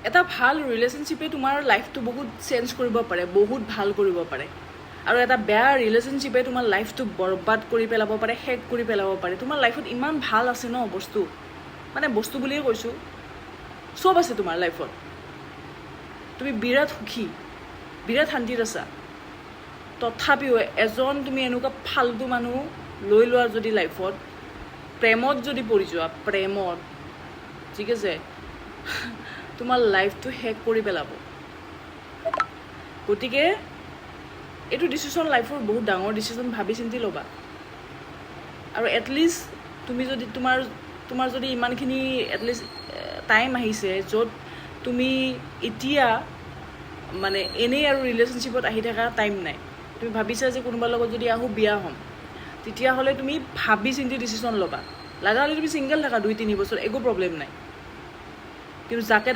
এটা ভাল ৰিলেশ্যনশ্বিপে তোমাৰ লাইফটো বহুত চেঞ্জ কৰিব পাৰে, বহুত ভাল কৰিব পাৰে। আৰু এটা বেয়া ৰিলেশ্যনশ্বিপে তোমাৰ লাইফটো বৰবাদ কৰি পেলাব পাৰে, শেষ কৰি পেলাব পাৰে। তোমাৰ লাইফত ইমান ভাল আছে ন বস্তু, মানে বস্তু বুলিয়ে কৈছোঁ, চব আছে তোমাৰ লাইফত, তুমি বিৰাট সুখী, বিৰাট শান্তিত আছা। তথাপিও এজন তুমি এনেকুৱা ফাল্টু মানুহ লৈ লোৱা যদি লাইফত, প্ৰেমত যদি পৰি যোৱা, প্ৰেমত, ঠিক আছে, তোমাৰ লাইফটো শেষ কৰি পেলাব। গতিকে এইটো ডিচিশ্যন লাইফৰ বহুত ডাঙৰ ডিচিশ্যন, ভাবি চিন্তি ল'বা। আৰু এটলিষ্ট তুমি যদি তোমাৰ যদি ইমানখিনি এটলিষ্ট টাইম আহিছে য'ত তুমি এতিয়া মানে এনেই আৰু ৰিলেশ্যনশ্বিপত আহি থকা টাইম নাই, তুমি ভাবিছা যে কোনোবাৰ লগত যদি আহোঁ বিয়া হ'ম, তেতিয়াহ'লে তুমি ভাবি চিন্তি ডিচিশ্যন ল'বা। লগা হ'লে তুমি ছিংগল থাকা 2-3 বছৰ, একো প্ৰব্লেম নাই। কিন্তু যাকে